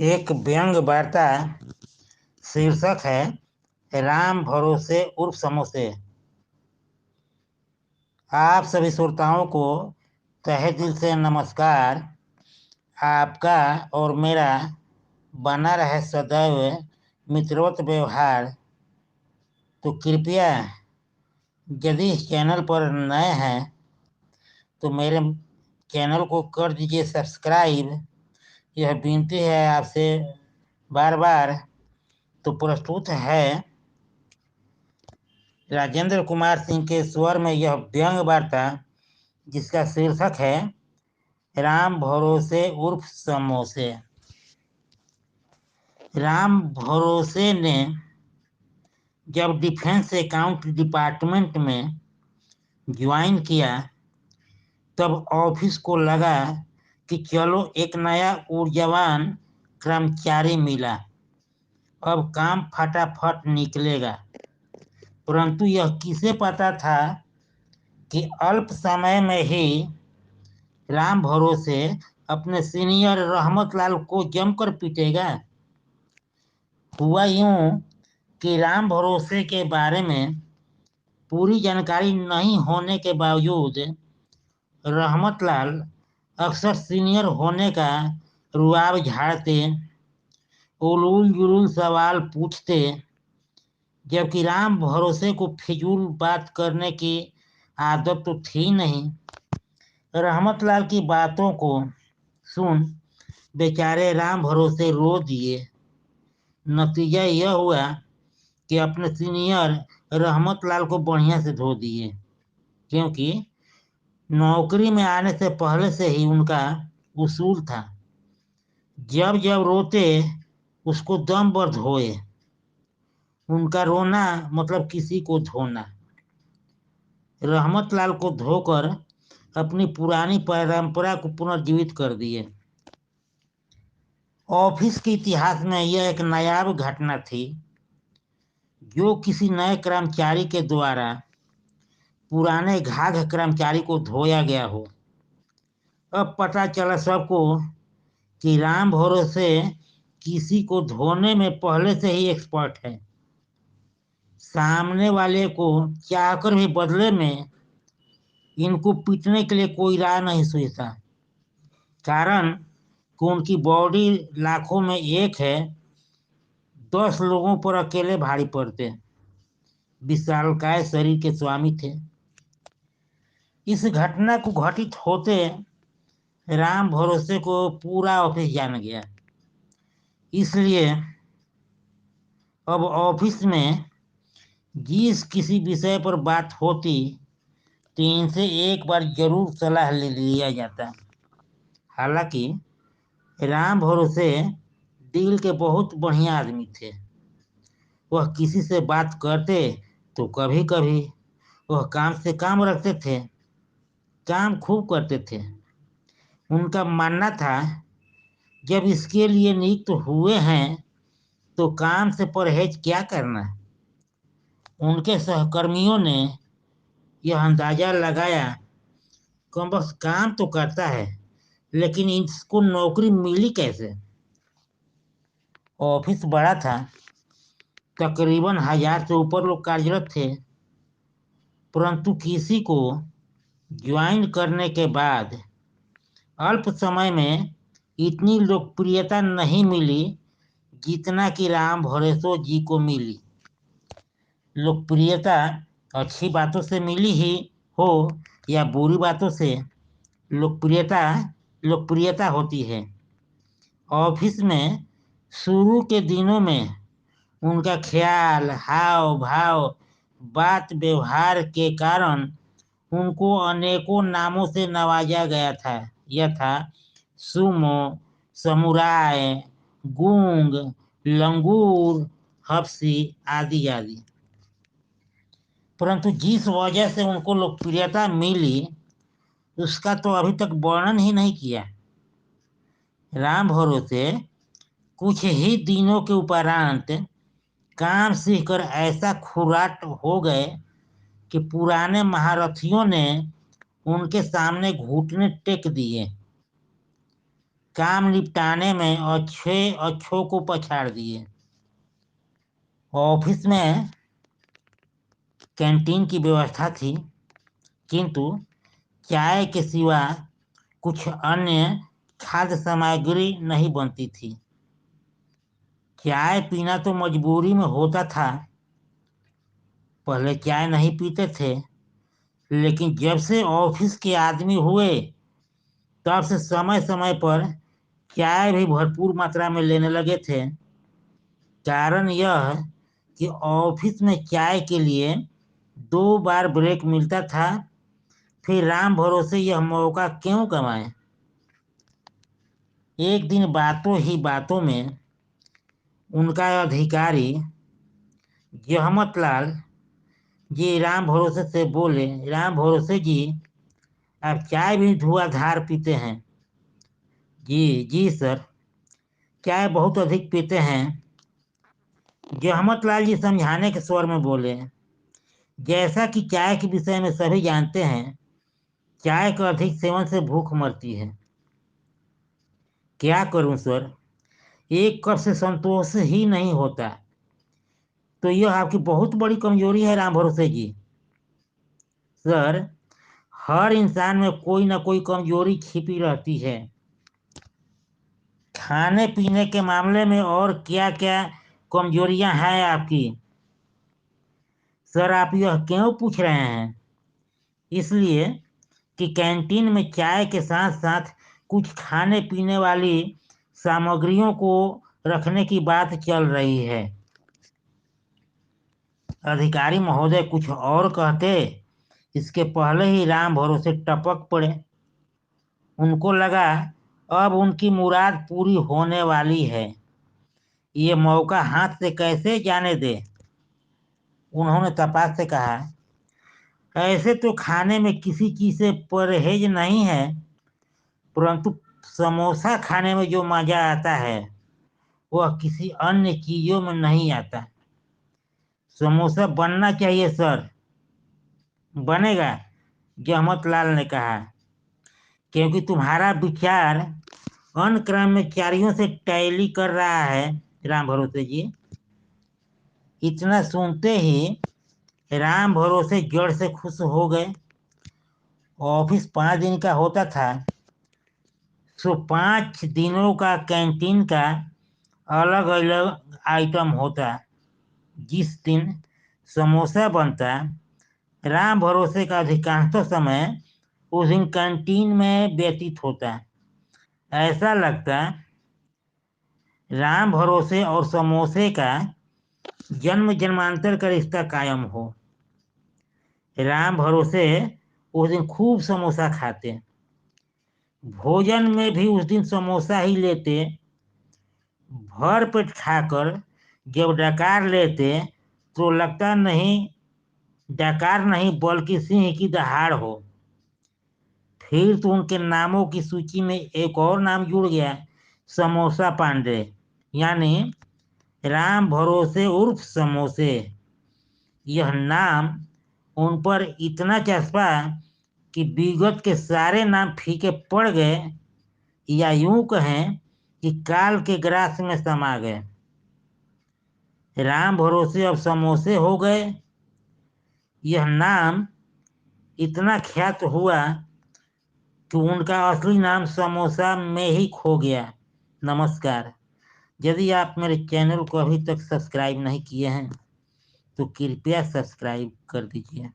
एक व्यंग वार्ता शीर्षक है राम भरोसे उर्फ समोसे। आप सभी श्रोताओं को तहे दिल से नमस्कार। आपका और मेरा बना रहे सदैव मित्रवत व्यवहार। तो कृपया यदि इस चैनल पर नए हैं तो मेरे चैनल को कर दीजिए सब्सक्राइब। यह विनती है आपसे बार बार। तो प्रस्तुत है राजेंद्र कुमार सिंह के स्वर में यह व्यंग वार्ता, जिसका शीर्षक है राम भरोसे उर्फ समोसे। राम भरोसे ने जब डिफेंस अकाउंट डिपार्टमेंट में ज्वाइन किया तब ऑफिस को लगा कि चलो एक नया ऊर्जावान कर्मचारी मिला, अब काम फटाफट निकलेगा। परंतु यह किसे पता था कि अल्प समय में ही राम भरोसे अपने सीनियर रहमत लाल को जमकर पीटेगा। हुआ यूं कि राम भरोसे के बारे में पूरी जानकारी नहीं होने के बावजूद रहमत लाल अक्सर सीनियर होने का रुआब झाड़ते, उलूल जुलूल सवाल पूछते, जबकि राम भरोसे को फिजूल बात करने की आदत तो थी नहीं। रहमत लाल की बातों को सुन बेचारे राम भरोसे रो दिए। नतीजा यह हुआ कि अपने सीनियर रहमत लाल को बढ़िया से धो दिए, क्योंकि नौकरी में आने से पहले से ही उनका उसूल था, जब जब रोते उसको दम पर धोए। उनका रोना मतलब किसी को धोना। रहमत लाल को धोकर अपनी पुरानी परंपरा को पुनर्जीवित कर दिए। ऑफिस के इतिहास में यह एक नायाब घटना थी, जो किसी नए कर्मचारी के द्वारा पुराने घाघ कर्मचारी को धोया गया हो। अब पता चला सबको कि राम भरोसे किसी को धोने में पहले से ही एक्सपर्ट है। सामने वाले को चाहकर भी बदले में इनको पीटने के लिए कोई राह नहीं सूझता, कारण कि उनकी बॉडी लाखों में एक है। 10 लोगों पर अकेले भारी पड़ते विशालकाय शरीर के स्वामी थे। इस घटना को घटित होते राम भरोसे को पूरा ऑफिस जान गया। इसलिए अब ऑफिस में जिस किसी विषय पर बात होती तो इनसे एक बार जरूर सलाह ले लिया जाता। हालांकि राम भरोसे दिल के बहुत बढ़िया आदमी थे। वह किसी से बात करते तो कभी कभी वह काम से काम रखते थे, काम खूब करते थे। उनका मानना था जब इसके लिए नियुक्त हुए हैं तो काम से परहेज क्या करना। उनके सहकर्मियों ने यह अंदाजा लगाया कि बस काम तो करता है, लेकिन इसको नौकरी मिली कैसे। ऑफिस बड़ा था, तकरीबन 1000 से ऊपर लोग कार्यरत थे, परंतु किसी को ज्वाइन करने के बाद अल्प समय में इतनी लोकप्रियता नहीं मिली जितना कि राम भरोसे जी को मिली। लोकप्रियता अच्छी बातों से मिली ही हो या बुरी बातों से, लोकप्रियता लोकप्रियता होती है। ऑफिस में शुरू के दिनों में उनका ख्याल, हाव भाव, बात व्यवहार के कारण उनको अनेकों नामों से नवाजा गया था। यह था सुमो, समुराय, गूंग, लंगूर, हफ्सी आदि आदि। परंतु जिस वजह से उनको लोकप्रियता मिली उसका तो अभी तक वर्णन ही नहीं किया। राम भरोसे कुछ ही दिनों के उपरांत काम सीखकर ऐसा खुराट हो गए कि पुराने महारथियों ने उनके सामने घुटने टेक दिए। काम निपटाने में अच्छों को पछाड़ दिए। ऑफिस में कैंटीन की व्यवस्था थी, किंतु चाय के सिवा कुछ अन्य खाद्य सामग्री नहीं बनती थी। चाय पीना तो मजबूरी में होता था। पहले चाय नहीं पीते थे, लेकिन जब से ऑफिस के आदमी हुए तब से समय समय पर चाय भी भरपूर मात्रा में लेने लगे थे। कारण यह कि ऑफिस में चाय के लिए 2 बार ब्रेक मिलता था, फिर राम भरोसे यह मौका क्यों गंवाएं। एक दिन बातों ही बातों में उनका अधिकारी जहमतलाल जी राम भरोसे से बोले, राम भरोसे जी, आप चाय भी धुआंधार पीते हैं? जी जी सर, चाय बहुत अधिक पीते हैं। जहमतलाल जी समझाने के स्वर में बोले, जैसा कि चाय के विषय में सभी जानते हैं, चाय का अधिक सेवन से भूख मरती है। क्या करूं सर, एक कप से संतोष ही नहीं होता। तो यह आपकी बहुत बड़ी कमजोरी है राम भरोसे जी। सर, हर इंसान में कोई ना कोई कमजोरी छिपी रहती है। खाने पीने के मामले में और क्या क्या कमजोरियां हैं आपकी? सर, आप यह क्यों पूछ रहे हैं? इसलिए कि कैंटीन में चाय के साथ साथ कुछ खाने पीने वाली सामग्रियों को रखने की बात चल रही है। अधिकारी महोदय कुछ और कहते, इसके पहले ही राम भरोसे टपक पड़े। उनको लगा अब उनकी मुराद पूरी होने वाली है, ये मौका हाथ से कैसे जाने दे। उन्होंने तपाक से कहा, ऐसे तो खाने में किसी चीज से परहेज नहीं है, परंतु समोसा खाने में जो मजा आता है वह किसी अन्य चीजों में नहीं आता। समोसा बनना चाहिए सर। बनेगा, जहमतलाल ने कहा, क्योंकि तुम्हारा विचार अनुक्रमाचार्यों से टैली कर रहा है राम भरोसे जी। इतना सुनते ही राम भरोसे जड़ से खुश हो गए। ऑफिस 5 दिन का होता था, सो 5 दिनों का कैंटीन का अलग अलग आइटम होता। जिस दिन समोसा बनता, राम भरोसे का अधिकांश समय उस दिन कैंटीन में व्यतीत होता। ऐसा लगता राम भरोसे और समोसे का जन्म जन्मांतर का रिश्ता कायम हो। राम भरोसे उस दिन खूब समोसा खाते, भोजन में भी उस दिन समोसा ही लेते। भर पेट खाकर जब डकार लेते तो लगता नहीं डकार नहीं बल्कि सिंह की दहाड़ हो। फिर तो उनके नामों की सूची में एक और नाम जुड़ गया, समोसा पांडे, यानी राम भरोसे उर्फ समोसे। यह नाम उन पर इतना चस्पा कि विगत के सारे नाम फीके पड़ गए, या यूं कहें कि काल के ग्रास में समा गए। राम भरोसे अब समोसे हो गए। यह नाम इतना ख्यात हुआ कि उनका असली नाम समोसा में ही खो गया। नमस्कार। यदि आप मेरे चैनल को अभी तक सब्सक्राइब नहीं किए हैं तो कृपया सब्सक्राइब कर दीजिए।